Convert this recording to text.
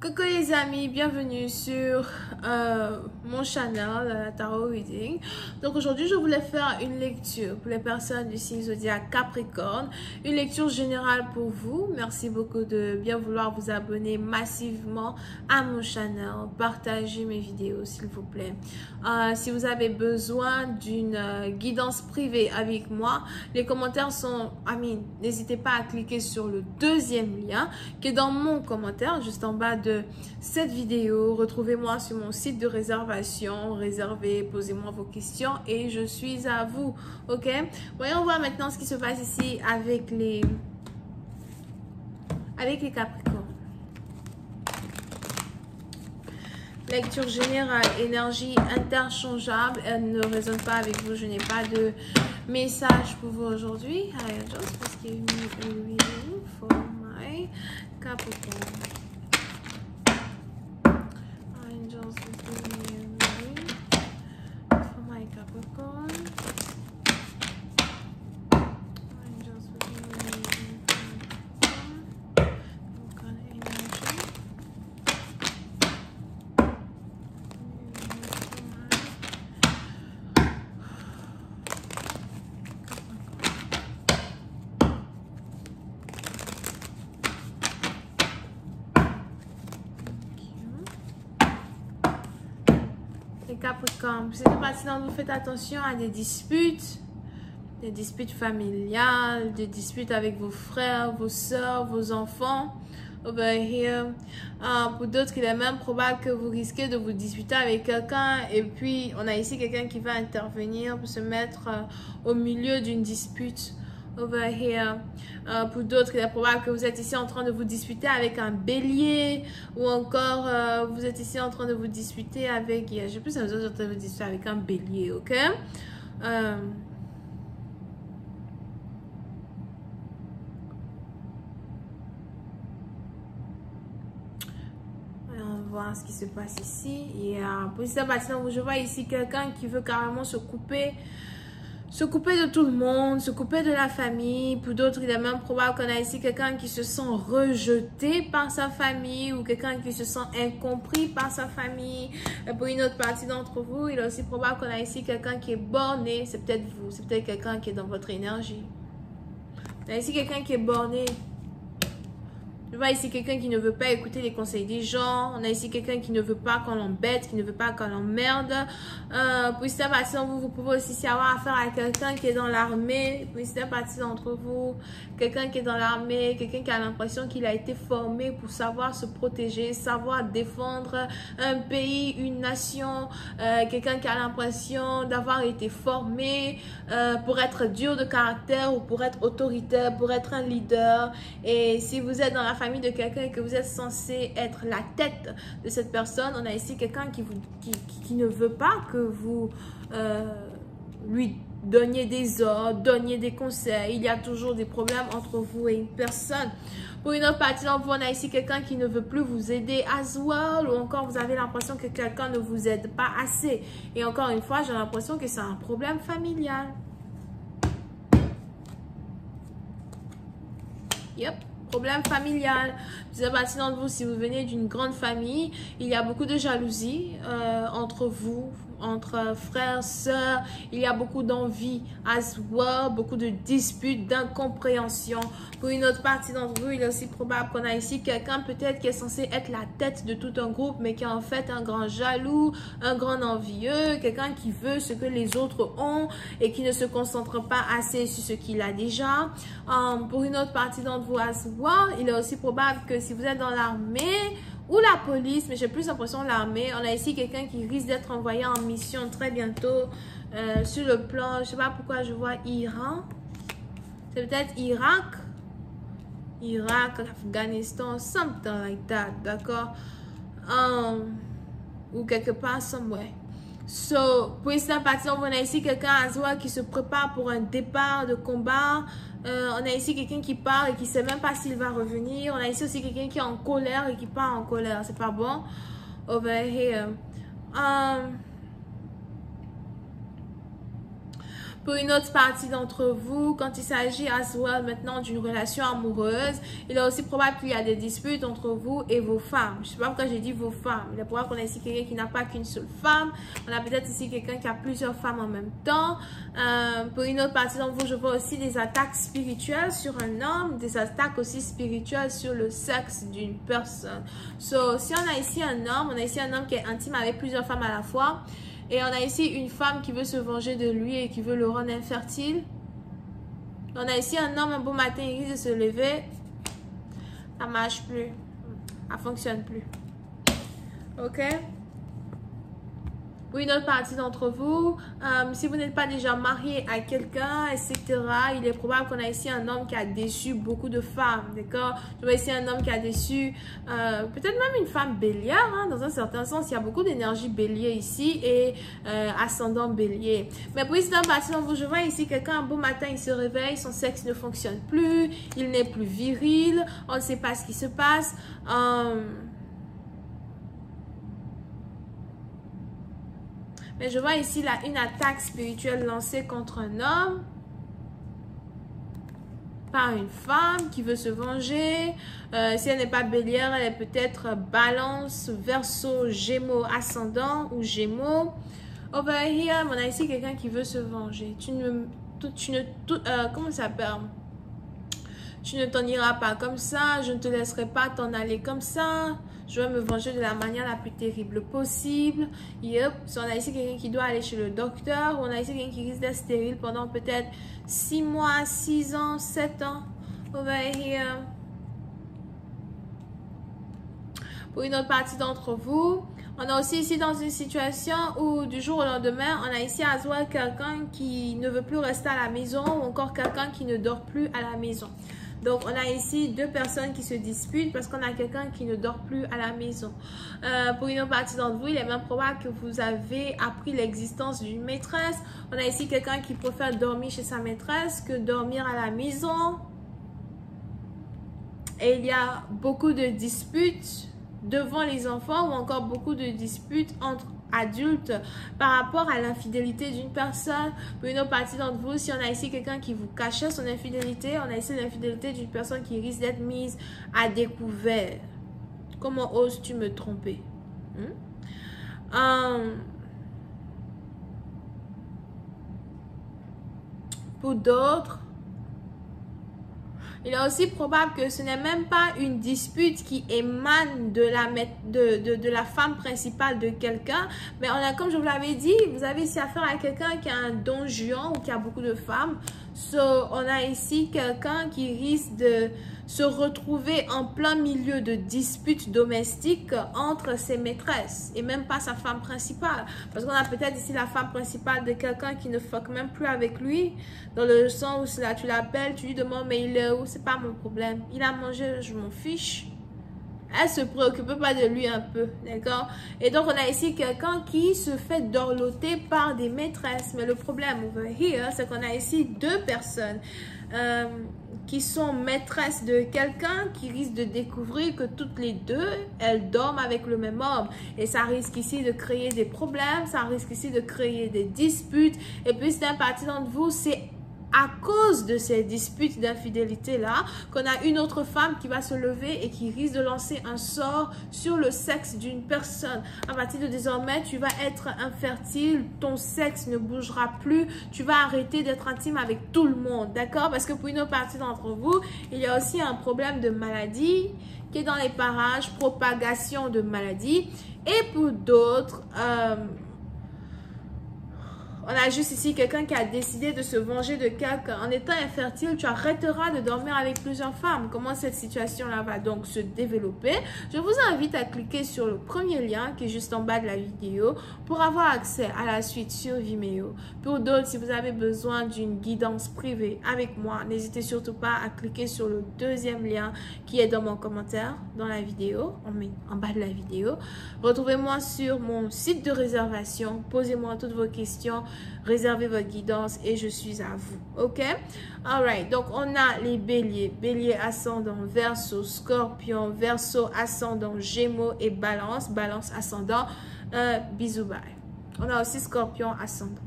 Coucou les amis, bienvenue sur mon channel Tarot Reading. Donc aujourd'hui je voulais faire une lecture pour les personnes du signe zodiaque Capricorne, une lecture générale pour vous. Merci beaucoup de bien vouloir vous abonner massivement à mon channel, partagez mes vidéos s'il vous plaît. Si vous avez besoin d'une guidance privée avec moi, les commentaires sont, n'hésitez pas à cliquer sur le deuxième lien qui est dans mon commentaire juste en bas de cette vidéo. Retrouvez-moi sur mon site de réservation, réservez, posez-moi vos questions et je suis à vous, ok? Voyons voir maintenant ce qui se passe ici avec les Capricornes. Lecture générale, énergie interchangeable, elle ne résonne pas avec vous, je n'ai pas de message pour vous aujourd'hui. I just was giving me a reading for my Capricorn. Angels was giving me a reading for my Capricorn. Angels was giving me a reading for my Capricorn. Energy. Les Capricornes, c'est une partie dont vous faites attention à des disputes familiales, des disputes avec vos frères, vos soeurs, vos enfants. Over here. Pour d'autres, il est même probable que vous risquez de vous disputer avec quelqu'un et puis on a ici quelqu'un qui va intervenir pour se mettre au milieu d'une dispute. Over here. Pour d'autres, il est probable que vous êtes ici en train de vous disputer avec un bélier ou encore vous êtes ici en train de vous disputer avec, j'ai plus l'impression de vous disputer avec un bélier, ok? On va voir ce qui se passe ici. Pour cette partie, je vois ici quelqu'un qui veut carrément se couper de tout le monde, se couper de la famille. Pour d'autres, il est même probable qu'on a ici quelqu'un qui se sent rejeté par sa famille ou quelqu'un qui se sent incompris par sa famille. Pour une autre partie d'entre vous, il est aussi probable qu'on a ici quelqu'un qui est borné. C'est peut-être vous, c'est peut-être quelqu'un qui est dans votre énergie. On a ici quelqu'un qui est borné. Je vois ici quelqu'un qui ne veut pas écouter les conseils des gens. On a ici quelqu'un qui ne veut pas qu'on l'embête, qui ne veut pas qu'on l'emmerde. Pour cette partie d'entre vous, vous pouvez aussi avoir affaire à quelqu'un qui est dans l'armée. Pour cette partie d'entre vous, quelqu'un qui est dans l'armée, quelqu'un qui a l'impression qu'il a été formé pour savoir se protéger, savoir défendre un pays, une nation. Quelqu'un qui a l'impression d'avoir été formé pour être dur de caractère ou pour être autoritaire, pour être un leader. Et si vous êtes dans la famille de quelqu'un et que vous êtes censé être la tête de cette personne, on a ici quelqu'un qui ne veut pas que vous lui donniez des ordres, donniez des conseils. Il y a toujours des problèmes entre vous et une personne. Pour une autre partie d'entre vous, on a ici quelqu'un qui ne veut plus vous aider as well, ou encore vous avez l'impression que quelqu'un ne vous aide pas assez. Et encore une fois, j'ai l'impression que c'est un problème familial. Yep. Problème familial. Vous êtes partie d'entre vous, si vous venez d'une grande famille, il y a beaucoup de jalousie entre vous, entre frères, sœurs. Il y a beaucoup d'envie as well, beaucoup de disputes, d'incompréhension. Pour une autre partie d'entre vous, il est aussi probable qu'on a ici quelqu'un peut-être qui est censé être la tête de tout un groupe, mais qui est en fait un grand jaloux, un grand envieux, quelqu'un qui veut ce que les autres ont et qui ne se concentre pas assez sur ce qu'il a déjà. Pour une autre partie d'entre vous as well, il est aussi probable que si vous êtes dans l'armée ou la police, mais j'ai plus l'impression l'armée, on a ici quelqu'un qui risque d'être envoyé en mission très bientôt sur le plan, je sais pas pourquoi je vois Iran, c'est peut-être Irak, Afghanistan, something like that, d'accord, ou quelque part somewhere. So, pour cette partie, on a ici quelqu'un à soi qui se prépare pour un départ de combat. On a ici quelqu'un qui part et qui ne sait même pas s'il va revenir. On a ici aussi quelqu'un qui est en colère et qui part en colère. C'est pas bon. Over here. Pour une autre partie d'entre vous, quand il s'agit as well maintenant d'une relation amoureuse, il est aussi probable qu'il y a des disputes entre vous et vos femmes. Je ne sais pas pourquoi j'ai dit vos femmes. Il est probable qu'on a ici quelqu'un qui n'a pas qu'une seule femme. On a peut-être ici quelqu'un qui a plusieurs femmes en même temps. Pour une autre partie d'entre vous, je vois aussi des attaques spirituelles sur un homme, des attaques aussi spirituelles sur le sexe d'une personne. So, si on a ici un homme qui est intime avec plusieurs femmes à la fois, et on a ici une femme qui veut se venger de lui et qui veut le rendre infertile. On a ici un homme, un beau matin, il risque de se lever. Ça ne marche plus. Ça ne fonctionne plus. Ok? Pour une autre partie d'entre vous, si vous n'êtes pas déjà marié à quelqu'un, etc., il est probable qu'on a ici un homme qui a déçu beaucoup de femmes, d'accord? Je vois ici un homme qui a déçu peut-être même une femme bélière, hein, dans un certain sens. Il y a beaucoup d'énergie bélier ici et ascendant bélier. Mais pour une autre partie d'entre vous, je vois ici quelqu'un, un beau matin, il se réveille, son sexe ne fonctionne plus, il n'est plus viril, on ne sait pas ce qui se passe. Mais je vois ici là une attaque spirituelle lancée contre un homme par une femme qui veut se venger. Si elle n'est pas bélière, elle est peut-être balance, verseau, gémeaux, ascendant ou gémeaux. Over here, on a ici quelqu'un qui veut se venger. Comment ça s'appelle? Tu ne t'en iras pas comme ça, je ne te laisserai pas t'en aller comme ça. Je vais me venger de la manière la plus terrible possible. Yep. So, on a ici quelqu'un qui doit aller chez le docteur. On a ici quelqu'un qui risque d'être stérile pendant peut-être 6 mois, 6 ans, 7 ans. Over here. Pour une autre partie d'entre vous, on a aussi ici dans une situation où du jour au lendemain, on a ici à soi quelqu'un qui ne veut plus rester à la maison ou encore quelqu'un qui ne dort plus à la maison. Donc, on a ici deux personnes qui se disputent parce qu'on a quelqu'un qui ne dort plus à la maison. Pour une autre partie d'entre vous, il est même probable que vous avez appris l'existence d'une maîtresse. On a ici quelqu'un qui préfère dormir chez sa maîtresse que dormir à la maison. Et il y a beaucoup de disputes devant les enfants ou encore beaucoup de disputes entre adultes par rapport à l'infidélité d'une personne. Pour une autre partie d'entre vous, si on a ici quelqu'un qui vous cachait son infidélité, on a ici l'infidélité d'une personne qui risque d'être mise à découvert. Comment oses-tu me tromper? Pour d'autres, il est aussi probable que ce n'est même pas une dispute qui émane de la femme principale de quelqu'un. Mais on a, comme je vous l'avais dit, vous avez ici affaire à quelqu'un qui a un don juan ou qui a beaucoup de femmes. So, on a ici quelqu'un qui risque de se retrouver en plein milieu de disputes domestiques entre ses maîtresses et même pas sa femme principale. Parce qu'on a peut-être ici la femme principale de quelqu'un qui ne fuck même plus avec lui, dans le sens où là, tu l'appelles, tu lui demandes mais il est où, c'est pas mon problème. Il a mangé, je m'en fiche. Elle se préoccupe pas de lui un peu, d'accord? Et donc, on a ici quelqu'un qui se fait dorloter par des maîtresses. Mais le problème over here, c'est qu'on a ici deux personnes qui sont maîtresses de quelqu'un qui risque de découvrir que toutes les deux, elles dorment avec le même homme. Et ça risque ici de créer des problèmes, ça risque ici de créer des disputes. Et puis, c'est un parti d'entre vous, c'est à cause de ces disputes d'infidélité-là, qu'on a une autre femme qui va se lever et qui risque de lancer un sort sur le sexe d'une personne. À partir de désormais, tu vas être infertile, ton sexe ne bougera plus, tu vas arrêter d'être intime avec tout le monde, d'accord? Parce que pour une autre partie d'entre vous, il y a aussi un problème de maladie qui est dans les parages, propagation de maladie. Et pour d'autres, on a juste ici quelqu'un qui a décidé de se venger de quelqu'un. En étant infertile, tu arrêteras de dormir avec plusieurs femmes. Comment cette situation-là va donc se développer? Je vous invite à cliquer sur le premier lien qui est juste en bas de la vidéo pour avoir accès à la suite sur Vimeo. Pour d'autres, si vous avez besoin d'une guidance privée avec moi, n'hésitez surtout pas à cliquer sur le deuxième lien qui est dans mon commentaire, dans la vidéo, en bas de la vidéo. Retrouvez-moi sur mon site de réservation. Posez-moi toutes vos questions. Réservez votre guidance et je suis à vous. Ok? Alright. Donc, on a les béliers. Bélier ascendant, verseau, scorpion, verseau ascendant, gémeaux et balance. Balance ascendant. Bisous, bye. On a aussi scorpion ascendant.